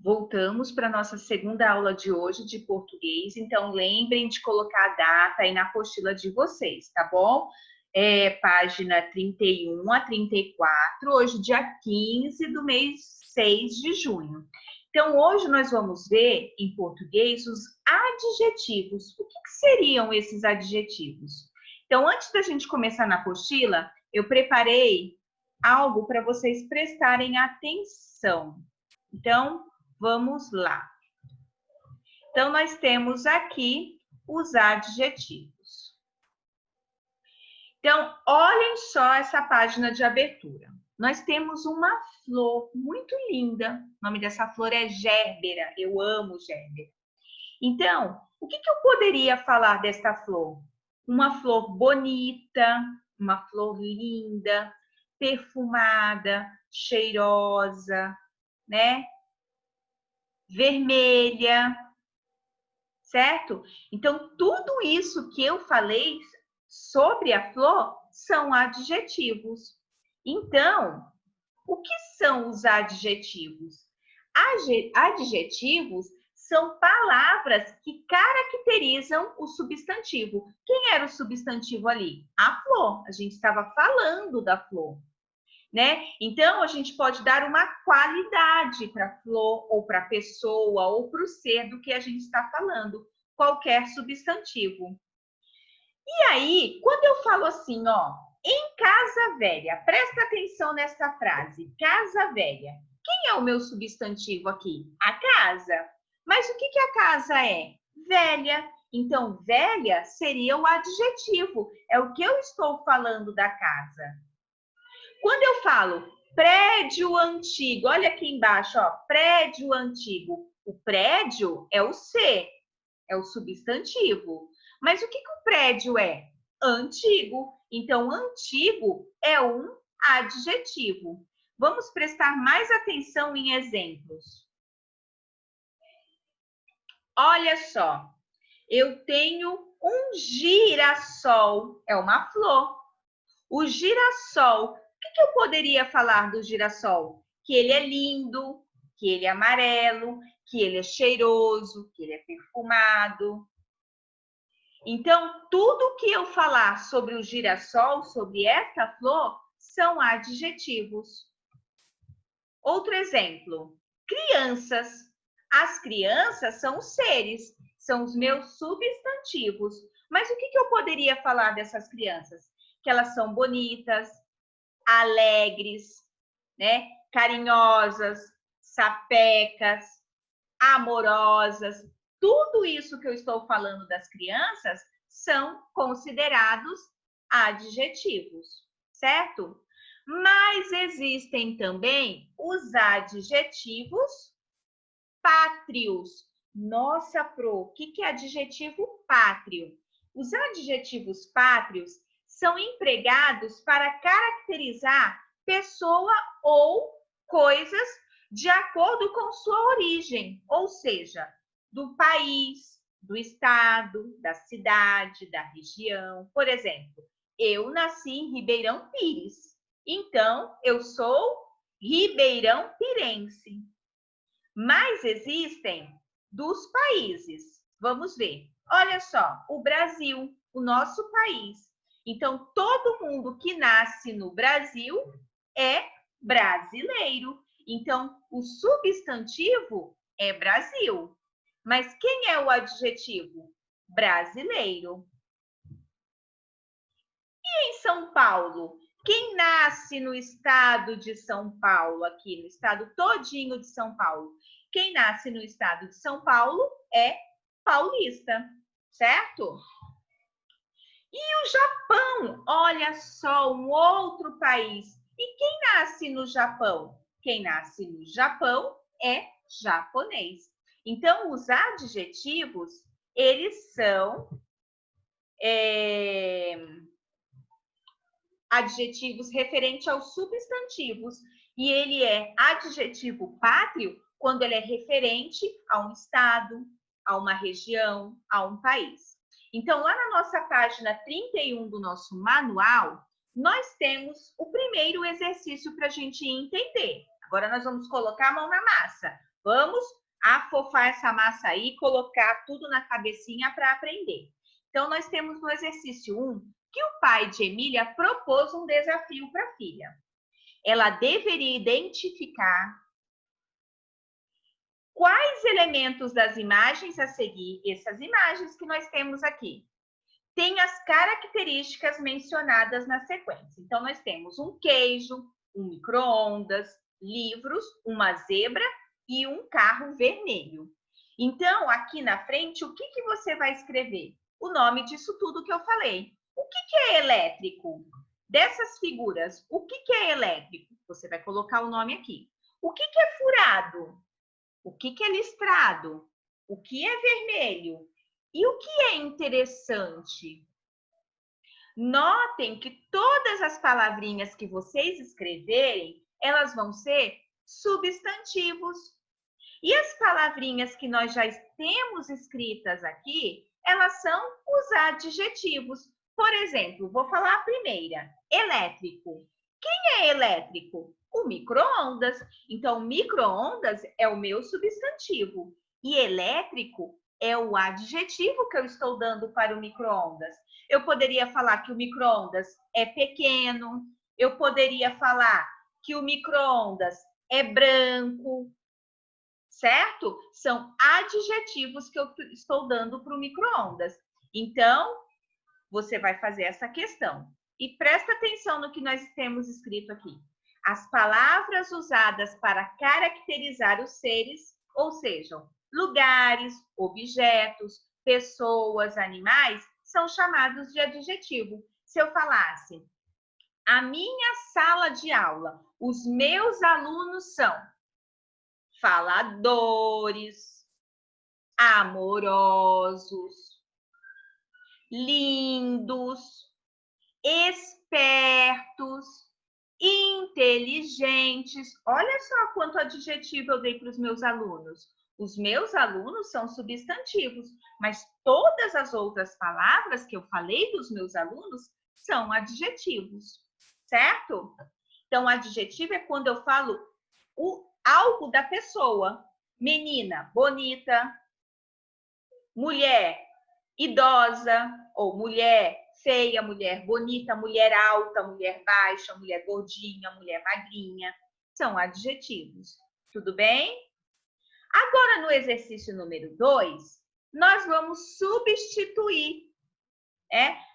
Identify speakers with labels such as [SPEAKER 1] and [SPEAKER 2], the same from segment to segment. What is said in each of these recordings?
[SPEAKER 1] Voltamos para a nossa segunda aula de hoje de português, então lembrem de colocar a data aí na apostila de vocês, tá bom? Página 31 a 34, hoje dia 15 do mês 6 de junho. Então, hoje nós vamos ver em português os adjetivos. O que seriam esses adjetivos? Então, antes da gente começar na apostila, eu preparei algo para vocês prestarem atenção. Então, vamos lá. Então, nós temos aqui os adjetivos. Então, olhem só essa página de abertura. Nós temos uma flor muito linda. O nome dessa flor é Gérbera. Eu amo Gérbera. Então, o que eu poderia falar desta flor? Uma flor bonita, uma flor linda, perfumada, cheirosa, né? Vermelha, certo? Então, tudo isso que eu falei sobre a flor são adjetivos. Então, o que são os adjetivos? Adjetivos são palavras que caracterizam o substantivo. Quem era o substantivo ali? A flor. A gente estava falando da flor. Né? Então, a gente pode dar uma qualidade para a flor, ou para a pessoa, ou para o ser do que a gente está falando, qualquer substantivo. E aí, quando eu falo assim, ó, em casa velha, presta atenção nessa frase, casa velha. Quem é o meu substantivo aqui? A casa. Mas o que a casa é? Velha. Então, velha seria o adjetivo, é o que eu estou falando da casa. Quando eu falo prédio antigo, olha aqui embaixo, ó, prédio antigo. O prédio é o ser, é o substantivo. Mas o que o prédio é? Antigo. Então, antigo é um adjetivo. Vamos prestar mais atenção em exemplos. Olha só, eu tenho um girassol, é uma flor. O girassol, o que eu poderia falar do girassol? Que ele é lindo, que ele é amarelo, que ele é cheiroso, que ele é perfumado. Então, tudo que eu falar sobre o girassol, sobre esta flor, são adjetivos. Outro exemplo, crianças. As crianças são os seres, são os meus substantivos. Mas o que eu poderia falar dessas crianças? Que elas são bonitas, alegres, né? Carinhosas, sapecas, amorosas. Tudo isso que eu estou falando das crianças são considerados adjetivos, certo? Mas existem também os adjetivos pátrios. Nossa, Pro, o que é adjetivo pátrio? Os adjetivos pátrios são empregados para caracterizar pessoa ou coisas de acordo com sua origem, ou seja, do país, do estado, da cidade, da região. Por exemplo, eu nasci em Ribeirão Pires, então eu sou ribeirão-pirense. Mas existem dos países. Vamos ver. Olha só, o Brasil, o nosso país. Então, todo mundo que nasce no Brasil é brasileiro. Então, o substantivo é Brasil. Mas quem é o adjetivo? Brasileiro. E em São Paulo? Quem nasce no estado de São Paulo, aqui no estado todinho de São Paulo? Quem nasce no estado de São Paulo é paulista, certo? E o Japão? Olha só, um outro país. E quem nasce no Japão? Quem nasce no Japão é japonês. Então, os adjetivos, eles são adjetivos referentes aos substantivos. E ele é adjetivo pátrio quando ele é referente a um estado, a uma região, a um país. Então, lá na nossa página 31 do nosso manual, nós temos o primeiro exercício para a gente entender. Agora nós vamos colocar a mão na massa. Vamos afofar essa massa aí, colocar tudo na cabecinha para aprender. Então, nós temos no exercício 1 que o pai de Emília propôs um desafio para a filha. Ela deveria identificar quais elementos das imagens a seguir, essas imagens que nós temos aqui, tem as características mencionadas na sequência. Então, nós temos um queijo, um micro-ondas, livros, uma zebra e um carro vermelho. Então, aqui na frente, o que você vai escrever? O nome disso tudo que eu falei. O que é elétrico? Dessas figuras, o que é elétrico? Você vai colocar o nome aqui. O que é furado? O que é listrado? O que é vermelho? E o que é interessante? Notem que todas as palavrinhas que vocês escreverem, elas vão ser substantivos. E as palavrinhas que nós já temos escritas aqui, elas são os adjetivos. Por exemplo, vou falar a primeira, elétrico. Quem é elétrico? O micro-ondas. Então, micro-ondas é o meu substantivo. E elétrico é o adjetivo que eu estou dando para o micro-ondas. Eu poderia falar que o micro-ondas é pequeno. Eu poderia falar que o micro-ondas é branco. Certo? São adjetivos que eu estou dando para o micro-ondas. Então, você vai fazer essa questão. E presta atenção no que nós temos escrito aqui. As palavras usadas para caracterizar os seres, ou seja, lugares, objetos, pessoas, animais, são chamados de adjetivo. Se eu falasse, a minha sala de aula, os meus alunos são faladores, amorosos, lindos, espertos, inteligentes. Olha só quanto adjetivo eu dei para os meus alunos. Os meus alunos são substantivos, mas todas as outras palavras que eu falei dos meus alunos são adjetivos, certo? Então, adjetivo é quando eu falo algo da pessoa. Menina, bonita. Mulher, idosa. Ou mulher, feia, mulher bonita, mulher alta, mulher baixa, mulher gordinha, mulher magrinha. São adjetivos. Tudo bem? Agora, no exercício número 2, nós vamos substituir.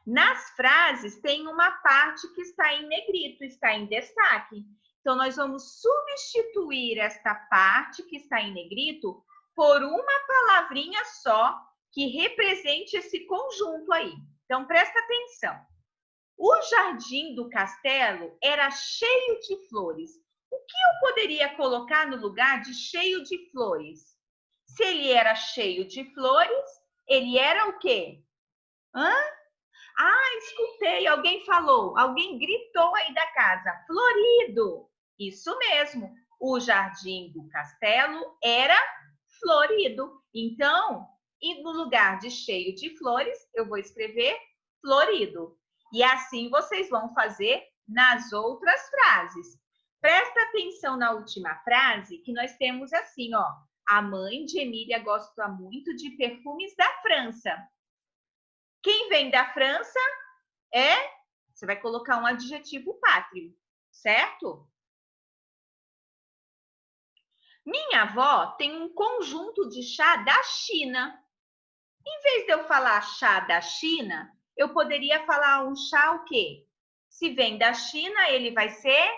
[SPEAKER 1] Nas frases, tem uma parte que está em negrito, está em destaque. Então, nós vamos substituir esta parte que está em negrito por uma palavrinha só que represente esse conjunto aí. Então, presta atenção. O jardim do castelo era cheio de flores. O que eu poderia colocar no lugar de cheio de flores? Se ele era cheio de flores, ele era o quê? Escutei, alguém falou, alguém gritou aí da casa, florido. Isso mesmo, o jardim do castelo era florido. Então, e no lugar de cheio de flores, eu vou escrever florido. E assim vocês vão fazer nas outras frases. Presta atenção na última frase, que nós temos assim, ó. A mãe de Emília gosta muito de perfumes da França. Quem vem da França você vai colocar um adjetivo pátrio, certo? Minha avó tem um conjunto de chá da China. Em vez de eu falar chá da China, eu poderia falar um chá o quê? Se vem da China, ele vai ser...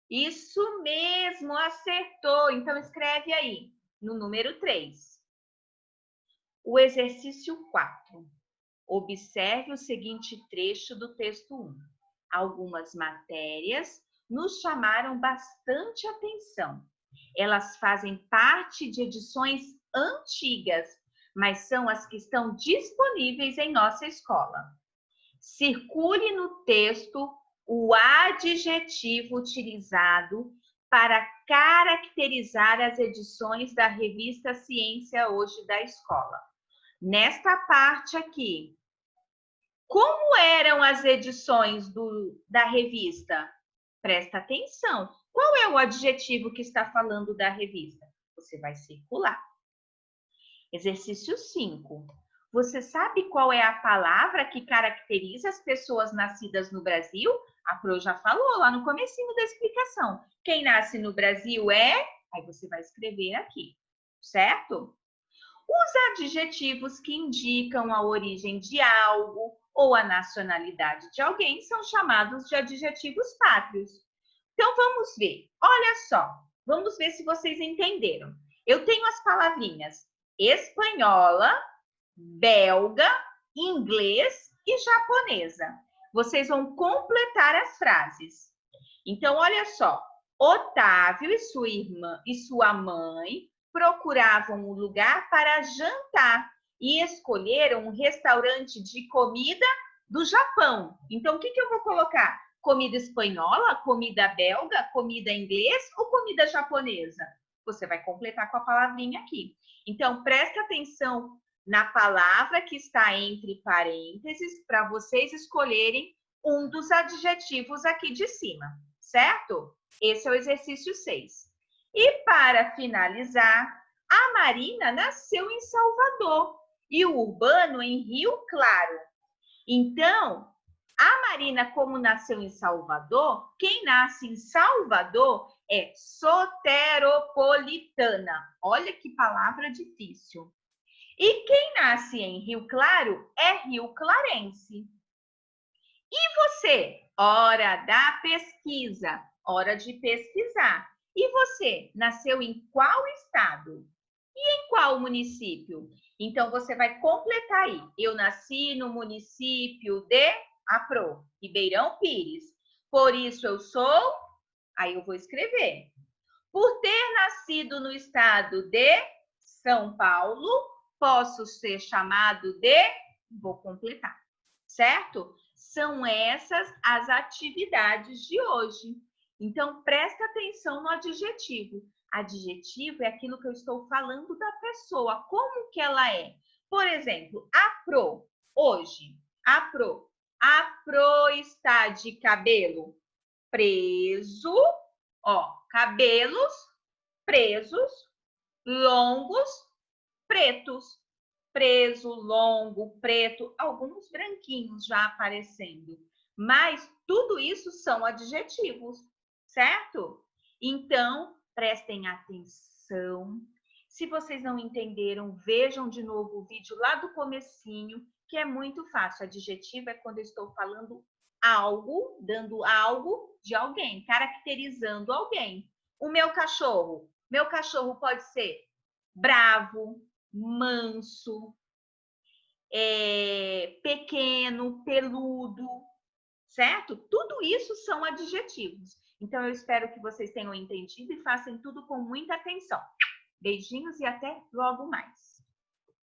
[SPEAKER 1] Isso mesmo, acertou. Então, escreve aí, no número 3. O exercício 4. Observe o seguinte trecho do texto 1. Algumas matérias nos chamaram bastante atenção. Elas fazem parte de edições antigas, mas são as que estão disponíveis em nossa escola. Circule no texto o adjetivo utilizado para caracterizar as edições da revista Ciência Hoje da escola. Nesta parte aqui, como eram as edições da revista? Presta atenção. Qual é o adjetivo que está falando da revista? Você vai circular. Exercício 5. Você sabe qual é a palavra que caracteriza as pessoas nascidas no Brasil? A Pro já falou lá no comecinho da explicação. Quem nasce no Brasil é... Aí você vai escrever aqui, certo? Os adjetivos que indicam a origem de algo ou a nacionalidade de alguém são chamados de adjetivos pátrios. Então, vamos ver. Olha só, vamos ver se vocês entenderam. Eu tenho as palavrinhas espanhola, belga, inglês e japonesa. Vocês vão completar as frases. Então, olha só. Otávio e sua irmã e sua mãe procuravam um lugar para jantar e escolheram um restaurante de comida do Japão. Então, o que eu vou colocar? Comida espanhola, comida belga, comida inglês ou comida japonesa? Você vai completar com a palavrinha aqui. Então, presta atenção na palavra que está entre parênteses para vocês escolherem um dos adjetivos aqui de cima, certo? Esse é o exercício 6. E para finalizar, a Marina nasceu em Salvador e o Urbano em Rio Claro. Então, a Marina, como nasceu em Salvador, quem nasce em Salvador é soteropolitana. Olha que palavra difícil. E quem nasce em Rio Claro é rio-clarense. E você? Hora da pesquisa, hora de pesquisar. E você, nasceu em qual estado? E em qual município? Então, você vai completar aí. Eu nasci no município de Apro, Ribeirão Pires. Por isso, eu sou... Aí eu vou escrever. Por ter nascido no estado de São Paulo, posso ser chamado de... Vou completar, certo? São essas as atividades de hoje. Então, presta atenção no adjetivo. Adjetivo é aquilo que eu estou falando da pessoa, como que ela é. Por exemplo, a Pro, hoje, a Pro está de cabelo preso, ó, cabelos presos, longos, pretos. Preso, longo, preto, alguns branquinhos já aparecendo. Mas tudo isso são adjetivos, certo? Então, prestem atenção. Se vocês não entenderam, vejam de novo o vídeo lá do comecinho, que é muito fácil. Adjetivo é quando eu estou falando algo, dando algo de alguém, caracterizando alguém. O meu cachorro pode ser bravo, manso, pequeno, peludo, certo? Tudo isso são adjetivos. Então, eu espero que vocês tenham entendido e façam tudo com muita atenção. Beijinhos e até logo mais.